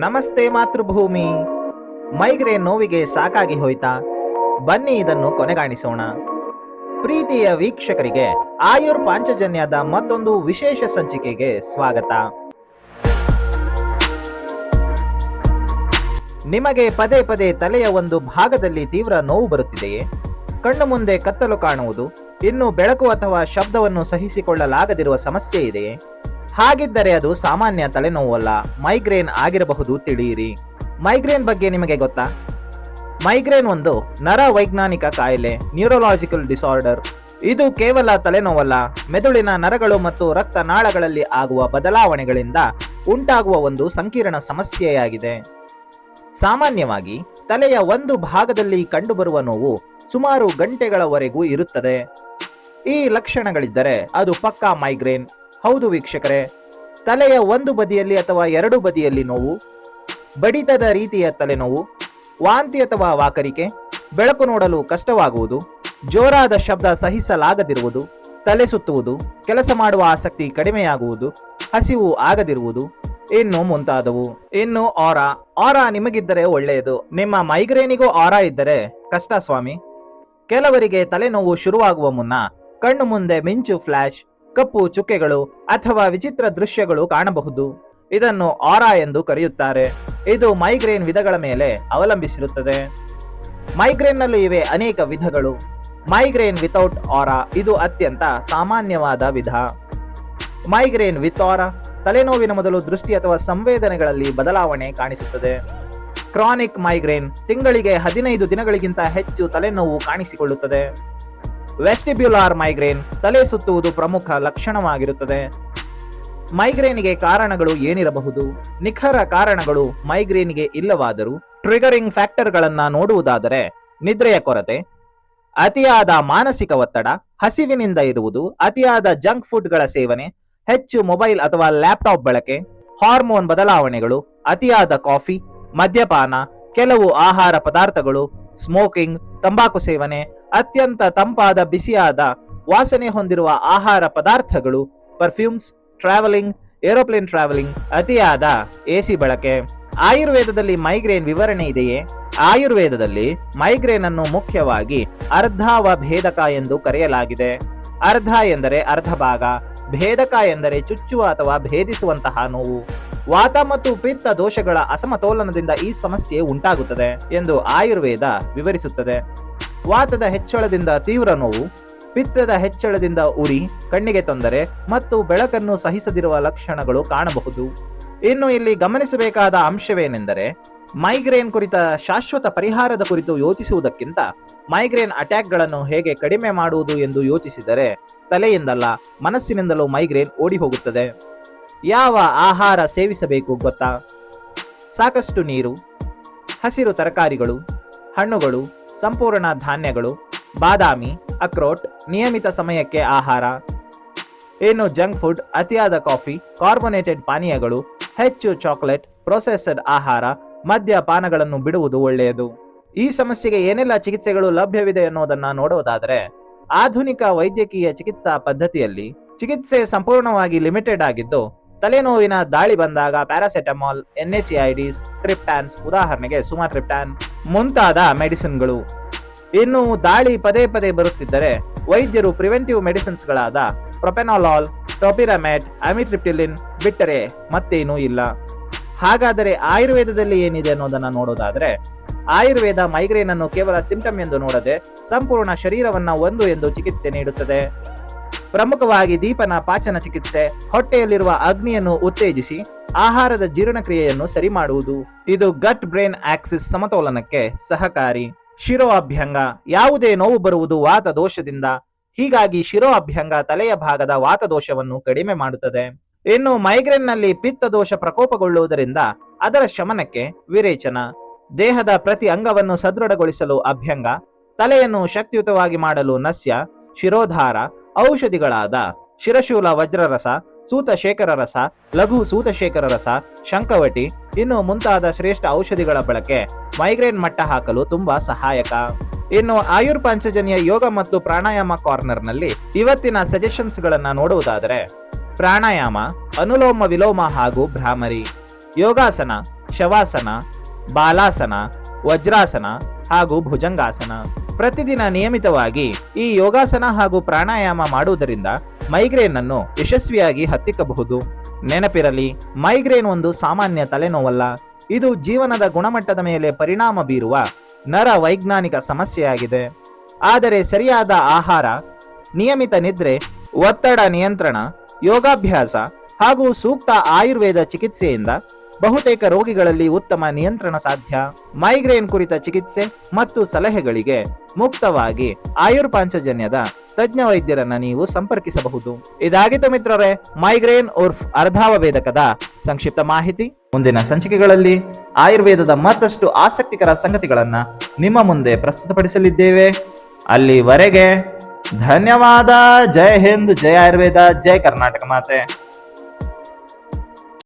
ನಮಸ್ತೆ ಮಾತೃಭೂಮಿ. ಮೈಗ್ರೇನ್ ನೋವಿಗೆ ಸಾಕಾಗಿ ಹೋಯ್ತಾ? ಬನ್ನಿ ಇದನ್ನು ಕೊನೆಗಾಣಿಸೋಣ. ಪ್ರೀತಿಯ ವೀಕ್ಷಕರಿಗೆ ಆಯುರ್ ಪಾಂಚಜನ್ಯದ ಮತ್ತೊಂದು ವಿಶೇಷ ಸಂಚಿಕೆಗೆ ಸ್ವಾಗತ. ನಿಮಗೆ ಪದೇ ಪದೇ ತಲೆಯ ಒಂದು ಭಾಗದಲ್ಲಿ ತೀವ್ರ ನೋವು ಬರುತ್ತಿದೆಯೇ? ಕಣ್ಣು ಮುಂದೆ ಕತ್ತಲು ಕಾಣುವುದು, ಇನ್ನು ಬೆಳಕು ಅಥವಾ ಶಬ್ದವನ್ನು ಸಹಿಸಿಕೊಳ್ಳಲಾಗದಿರುವ ಸಮಸ್ಯೆ ಇದೆಯೇ? ಹಾಗಿದ್ದರೆ ಅದು ಸಾಮಾನ್ಯ ತಲೆನೋವಲ್ಲ, ಮೈಗ್ರೇನ್ ಆಗಿರಬಹುದು. ತಿಳಿಯಿರಿ. ಮೈಗ್ರೇನ್ ಬಗ್ಗೆ ನಿಮಗೆ ಗೊತ್ತಾ? ಮೈಗ್ರೇನ್ ಒಂದು ನರ ವೈಜ್ಞಾನಿಕ ಕಾಯಿಲೆ, ನ್ಯೂರೋಲಾಜಿಕಲ್ ಡಿಸಾರ್ಡರ್. ಇದು ಕೇವಲ ತಲೆನೋವಲ್ಲ, ಮೆದುಳಿನ ನರಗಳು ಮತ್ತು ರಕ್ತನಾಳಗಳಲ್ಲಿ ಆಗುವ ಬದಲಾವಣೆಗಳಿಂದ ಉಂಟಾಗುವ ಒಂದು ಸಂಕೀರ್ಣ ಸಮಸ್ಯೆಯಾಗಿದೆ. ಸಾಮಾನ್ಯವಾಗಿ ತಲೆಯ ಒಂದು ಭಾಗದಲ್ಲಿ ಕಂಡುಬರುವ ನೋವು ಸುಮಾರು ಗಂಟೆಗಳವರೆಗೂ ಇರುತ್ತದೆ. ಈ ಲಕ್ಷಣಗಳಿದ್ದರೆ ಅದು ಪಕ್ಕಾ ಮೈಗ್ರೇನ್. ಹೌದು ವೀಕ್ಷಕರೇ, ತಲೆಯ ಒಂದು ಬದಿಯಲ್ಲಿ ಅಥವಾ ಎರಡು ಬದಿಯಲ್ಲಿ ನೋವು, ಬಡಿತದ ರೀತಿಯ ತಲೆನೋವು, ವಾಂತಿ ಅಥವಾ ವಾಕರಿಕೆ, ಬೆಳಕು ನೋಡಲು ಕಷ್ಟವಾಗುವುದು, ಜೋರಾದ ಶಬ್ದ ಸಹಿಸಲಾಗದಿರುವುದು, ತಲೆ ಸುತ್ತುವುದು, ಕೆಲಸ ಮಾಡುವ ಆಸಕ್ತಿ ಕಡಿಮೆಯಾಗುವುದು, ಹಸಿವು ಆಗದಿರುವುದು, ಇನ್ನು ಮುಂತಾದವು. ಇನ್ನು ಆರಾ ನಿಮಗಿದ್ದರೆ ಒಳ್ಳೆಯದು. ನಿಮ್ಮ ಮೈಗ್ರೇನಿಗೂ ಆರಾ ಇದ್ದರೆ ಕಷ್ಟ ಸ್ವಾಮಿ. ಕೆಲವರಿಗೆ ತಲೆನೋವು ಶುರುವಾಗುವ ಮುನ್ನ ಕಣ್ಣು ಮುಂದೆ ಮಿಂಚು, ಫ್ಲಾಶ್, ಕಪ್ಪು ಚುಕ್ಕೆಗಳು ಅಥವಾ ವಿಚಿತ್ರ ದೃಶ್ಯಗಳು ಕಾಣಬಹುದು. ಇದನ್ನು ಆರಾ ಎಂದು ಕರೆಯುತ್ತಾರೆ. ಇದು ಮೈಗ್ರೇನ್ ವಿಧಗಳ ಮೇಲೆ ಅವಲಂಬಿಸಿರುತ್ತದೆ. ಮೈಗ್ರೇನ್ನಲ್ಲೂ ಇವೆ ಅನೇಕ ವಿಧಗಳು. ಮೈಗ್ರೇನ್ ವಿತೌಟ್ ಆರಾ ಇದು ಅತ್ಯಂತ ಸಾಮಾನ್ಯವಾದ ವಿಧ. ಮೈಗ್ರೇನ್ ವಿತ್ ಆರಾ, ತಲೆನೋವಿನ ಮೊದಲು ದೃಷ್ಟಿ ಅಥವಾ ಸಂವೇದನೆಗಳಲ್ಲಿ ಬದಲಾವಣೆ ಕಾಣಿಸುತ್ತದೆ. ಕ್ರಾನಿಕ್ ಮೈಗ್ರೇನ್, ತಿಂಗಳಿಗೆ 15 ದಿನಗಳಿಗಿಂತ ಹೆಚ್ಚು ತಲೆನೋವು ಕಾಣಿಸಿಕೊಳ್ಳುತ್ತದೆ. ವೆಸ್ಟಿಬ್ಯುಲಾರ್ ಮೈಗ್ರೇನ್, ತಲೆ ಸುತ್ತುವುದು ಪ್ರಮುಖ ಲಕ್ಷಣವಾಗಿರುತ್ತದೆ. ಮೈಗ್ರೇನ್ಗೆ ಕಾರಣಗಳು ಏನಿರಬಹುದು? ನಿಖರ ಕಾರಣಗಳು ಮೈಗ್ರೇನ್ಗೆ ಇಲ್ಲವಾದರೂ ಟ್ರಿಗರಿಂಗ್ ಫ್ಯಾಕ್ಟರ್ಗಳನ್ನ ನೋಡುವುದಾದರೆ ನಿದ್ರೆಯ ಕೊರತೆ, ಅತಿಯಾದ ಮಾನಸಿಕ ಒತ್ತಡ, ಹಸಿವಿನಿಂದ ಇರುವುದು, ಅತಿಯಾದ ಜಂಕ್ ಫುಡ್ಗಳ ಸೇವನೆ, ಹೆಚ್ಚು ಮೊಬೈಲ್ ಅಥವಾ ಲ್ಯಾಪ್ಟಾಪ್ ಬಳಕೆ, ಹಾರ್ಮೋನ್ ಬದಲಾವಣೆಗಳು, ಅತಿಯಾದ ಕಾಫಿ, ಮದ್ಯಪಾನ, ಕೆಲವು ಆಹಾರ ಪದಾರ್ಥಗಳು, ಸ್ಮೋಕಿಂಗ್, ತಂಬಾಕು ಸೇವನೆ, ಅತ್ಯಂತ ತಂಪಾದ ಬಿಸಿಯಾದ ವಾಸನೆ ಹೊಂದಿರುವ ಆಹಾರ ಪದಾರ್ಥಗಳು, ಪರ್ಫ್ಯೂಮ್ಸ್, ಟ್ರಾವೆಲಿಂಗ್, ಏರೋಪ್ಲೇನ್ ಟ್ರಾವೆಲಿಂಗ್, ಅತಿಯಾದ ಎಸಿ ಬಳಕೆ. ಆಯುರ್ವೇದದಲ್ಲಿ ಮೈಗ್ರೇನ್ ವಿವರಣೆ ಇದೆಯೇ? ಆಯುರ್ವೇದದಲ್ಲಿ ಮೈಗ್ರೇನ್ ಅನ್ನು ಮುಖ್ಯವಾಗಿ ಅರ್ಧಾವಭೇದಕ ಎಂದು ಕರೆಯಲಾಗಿದೆ. ಅರ್ಧ ಎಂದರೆ ಅರ್ಧ ಭಾಗ, ಭೇದಕ ಎಂದರೆ ಚುಚ್ಚುವ ಅಥವಾ ಭೇದಿಸುವಂತಹ ನೋವು. ವಾತ ಮತ್ತು ಪಿತ್ತ ದೋಷಗಳ ಅಸಮತೋಲನದಿಂದ ಈ ಸಮಸ್ಯೆ ಉಂಟಾಗುತ್ತದೆ ಎಂದು ಆಯುರ್ವೇದ ವಿವರಿಸುತ್ತದೆ. ವಾತದ ಹೆಚ್ಚಳದಿಂದ ತೀವ್ರ ನೋವು, ಪಿತ್ತದ ಹೆಚ್ಚಳದಿಂದ ಉರಿ, ಕಣ್ಣಿಗೆ ತೊಂದರೆ ಮತ್ತು ಬೆಳಕನ್ನು ಸಹಿಸದಿರುವ ಲಕ್ಷಣಗಳು ಕಾಣಬಹುದು. ಇನ್ನು ಇಲ್ಲಿ ಗಮನಿಸಬೇಕಾದ ಅಂಶವೇನೆಂದರೆ, ಮೈಗ್ರೇನ್ ಕುರಿತ ಶಾಶ್ವತ ಪರಿಹಾರದ ಕುರಿತು ಯೋಚಿಸುವುದಕ್ಕಿಂತ ಮೈಗ್ರೇನ್ ಅಟ್ಯಾಕ್ಗಳನ್ನು ಹೇಗೆ ಕಡಿಮೆ ಮಾಡುವುದು ಎಂದು ಯೋಚಿಸಿದರೆ ತಲೆಯಿಂದಲ್ಲ ಮನಸ್ಸಿನಿಂದಲೂ ಮೈಗ್ರೇನ್ ಓಡಿ ಹೋಗುತ್ತದೆ. ಯಾವ ಆಹಾರ ಸೇವಿಸಬೇಕು ಗೊತ್ತಾ? ಸಾಕಷ್ಟು ನೀರು, ಹಸಿರು ತರಕಾರಿಗಳು, ಹಣ್ಣುಗಳು, ಸಂಪೂರ್ಣ ಧಾನ್ಯಗಳು, ಬಾದಾಮಿ, ಅಕ್ರೋಟ್, ನಿಯಮಿತ ಸಮಯಕ್ಕೆ ಆಹಾರ. ಇನ್ನು ಜಂಕ್ ಫುಡ್, ಅತಿಯಾದ ಕಾಫಿ, ಕಾರ್ಬೋನೇಟೆಡ್ ಪಾನೀಯಗಳು, ಹೆಚ್ಚು ಚಾಕೊಲೇಟ್, ಪ್ರೊಸೆಸ್ಡ್ ಆಹಾರ, ಮದ್ಯಪಾನಗಳನ್ನು ಬಿಡುವುದು ಒಳ್ಳೆಯದು. ಈ ಸಮಸ್ಯೆಗೆ ಏನೆಲ್ಲ ಚಿಕಿತ್ಸೆಗಳು ಲಭ್ಯವಿದೆ ಅನ್ನೋದನ್ನ ನೋಡೋದಾದರೆ, ಆಧುನಿಕ ವೈದ್ಯಕೀಯ ಚಿಕಿತ್ಸಾ ಪದ್ಧತಿಯಲ್ಲಿ ಚಿಕಿತ್ಸೆ ಸಂಪೂರ್ಣವಾಗಿ ಲಿಮಿಟೆಡ್ ಆಗಿದ್ದು, ತಲೆನೋವಿನ ದಾಳಿ ಬಂದಾಗ ಪ್ಯಾರಾಸೆಟಮಾಲ್, NSAIDs, ಟ್ರಿಪ್ಟಾನ್ಸ್, ಉದಾಹರಣೆಗೆ ಸುಮಾಟ್ರಿಪ್ಟಾನ್ ಮುಂತಾದ ಮೆಡಿಸಿನ್ಗಳು. ಇನ್ನು ದಾಳಿ ಪದೇ ಪದೇ ಬರುತ್ತಿದ್ದರೆ ವೈದ್ಯರು ಪ್ರಿವೆಂಟಿವ್ ಮೆಡಿಸಿನ್ಸ್ಗಳಾದ ಪ್ರೊಪೆನಾಲಾಲ್, ಟೋಪಿರಮೆಟ್, ಅಮಿಟ್ರಿಪ್ಟಿಲಿನ್ ಬಿಟ್ಟರೆ ಮತ್ತೇನೂ ಇಲ್ಲ. ಹಾಗಾದರೆ ಆಯುರ್ವೇದದಲ್ಲಿ ಏನಿದೆ ಅನ್ನೋದನ್ನ ನೋಡೋದಾದ್ರೆ, ಆಯುರ್ವೇದ ಮೈಗ್ರೇನ್ ಅನ್ನು ಕೇವಲ ಸಿಂಪ್ಟಮ್ ಎಂದು ನೋಡದೆ ಸಂಪೂರ್ಣ ಶರೀರವನ್ನ ಒಂದು ಎಂದು ಚಿಕಿತ್ಸೆ ನೀಡುತ್ತದೆ. ಪ್ರಮುಖವಾಗಿ ದೀಪನ ಪಾಚನ ಚಿಕಿತ್ಸೆ, ಹೊಟ್ಟೆಯಲ್ಲಿರುವ ಅಗ್ನಿಯನ್ನು ಉತ್ತೇಜಿಸಿ ಆಹಾರದ ಜೀರ್ಣಕ್ರಿಯೆಯನ್ನು ಸರಿ ಮಾಡುವುದು. ಇದು ಗಟ್ ಬ್ರೈನ್ ಆಕ್ಸಿಸ್ ಸಮತೋಲನಕ್ಕೆ ಸಹಕಾರಿ. ಶಿರೋ ಅಭ್ಯಂಗ, ಯಾವುದೇ ನೋವು ಬರುವುದು ವಾತ ದೋಷದಿಂದ, ಹೀಗಾಗಿ ಶಿರೋ ಅಭ್ಯಂಗ ತಲೆಯ ಭಾಗದ ವಾತ ದೋಷವನ್ನು ಕಡಿಮೆ ಮಾಡುತ್ತದೆ. ಇನ್ನು ಮೈಗ್ರೇನ್ ನಲ್ಲಿ ಪಿತ್ತ ದೋಷ ಪ್ರಕೋಪಗೊಳ್ಳುವುದರಿಂದ ಅದರ ಶಮನಕ್ಕೆ ವಿರೇಚನ, ದೇಹದ ಪ್ರತಿ ಅಂಗವನ್ನು ಸದೃಢಗೊಳಿಸಲು ಅಭ್ಯಂಗ, ತಲೆಯನ್ನು ಶಕ್ತಿಯುತವಾಗಿ ಮಾಡಲು ನಸ್ಯ, ಶಿರೋಧಾರ, ಔಷಧಿಗಳಾದ ಶಿರಶೂಲ ವಜ್ರರಸ, ಸೂತಶೇಖರ ರಸ, ಲಘು ಸೂತಶೇಖರ ರಸ, ಶಂಕವಟಿ ಇನ್ನು ಮುಂತಾದ ಶ್ರೇಷ್ಠ ಔಷಧಿಗಳ ಬಳಕೆ ಮೈಗ್ರೇನ್ ಮಟ್ಟ ಹಾಕಲು ತುಂಬಾ ಸಹಾಯಕ. ಇನ್ನು ಆಯುರ್ ಪಾಂಚಜನ್ಯ ಯೋಗ ಮತ್ತು ಪ್ರಾಣಾಯಾಮ ಕಾರ್ನರ್ ನಲ್ಲಿ ಇವತ್ತಿನ ಸಜೆಷನ್ಸ್ ಗಳನ್ನ ನೋಡುವುದಾದರೆ, ಪ್ರಾಣಾಯಾಮ, ಅನುಲೋಮ ವಿಲೋಮ ಹಾಗೂ ಭ್ರಾಮರಿ, ಯೋಗಾಸನ, ಶವಾಸನ, ಬಾಲಾಸನ, ವಜ್ರಾಸನ ಹಾಗೂ ಭುಜಂಗಾಸನ. ಪ್ರತಿದಿನ ನಿಯಮಿತವಾಗಿ ಈ ಯೋಗಾಸನ ಹಾಗೂ ಪ್ರಾಣಾಯಾಮ ಮಾಡುವುದರಿಂದ ಮೈಗ್ರೇನ್ ಅನ್ನು ಯಶಸ್ವಿಯಾಗಿ ಹತ್ತಿಕ್ಕಬಹುದು. ನೆನಪಿರಲಿ, ಮೈಗ್ರೇನ್ ಒಂದು ಸಾಮಾನ್ಯ ತಲೆನೋವಲ್ಲ. ಇದು ಜೀವನದ ಗುಣಮಟ್ಟದ ಮೇಲೆ ಪರಿಣಾಮ ಬೀರುವ ನರ ವೈಜ್ಞಾನಿಕ ಸಮಸ್ಯೆಯಾಗಿದೆ. ಆದರೆ ಸರಿಯಾದ ಆಹಾರ, ನಿಯಮಿತ ನಿದ್ರೆ, ಒತ್ತಡ ನಿಯಂತ್ರಣ, ಯೋಗಾಭ್ಯಾಸ ಹಾಗೂ ಸೂಕ್ತ ಆಯುರ್ವೇದ ಚಿಕಿತ್ಸೆಯಿಂದ ಬಹುತೇಕ ರೋಗಿಗಳಲ್ಲಿ ಉತ್ತಮ ನಿಯಂತ್ರಣ ಸಾಧ್ಯ. ಮೈಗ್ರೇನ್ ಕುರಿತ ಚಿಕಿತ್ಸೆ ಮತ್ತು ಸಲಹೆಗಳಿಗೆ ಮುಕ್ತವಾಗಿ ಆಯುರ್ಪಾಂಚಜನ್ಯದ ತಜ್ಞ ವೈದ್ಯರನ್ನ ನೀವು ಸಂಪರ್ಕಿಸಬಹುದು. ಇದಾಗಿತ್ತು ಮಿತ್ರರೇ ಮೈಗ್ರೇನ್ ಉರ್ಫ್ ಅರ್ಧಾವವೇದಕದ ಸಂಕ್ಷಿಪ್ತ ಮಾಹಿತಿ. ಮುಂದಿನ ಸಂಚಿಕೆಗಳಲ್ಲಿ ಆಯುರ್ವೇದದ ಮತ್ತಷ್ಟು ಆಸಕ್ತಿಕರ ಸಂಗತಿಗಳನ್ನ ನಿಮ್ಮ ಮುಂದೆ ಪ್ರಸ್ತುತಪಡಿಸಲಿದ್ದೇವೆ. ಅಲ್ಲಿವರೆಗೆ ಧನ್ಯವಾದ. ಜೈ ಹಿಂದ್, ಜೈ ಆಯುರ್ವೇದ, ಜೈ ಕರ್ನಾಟಕ ಮಾತೆ.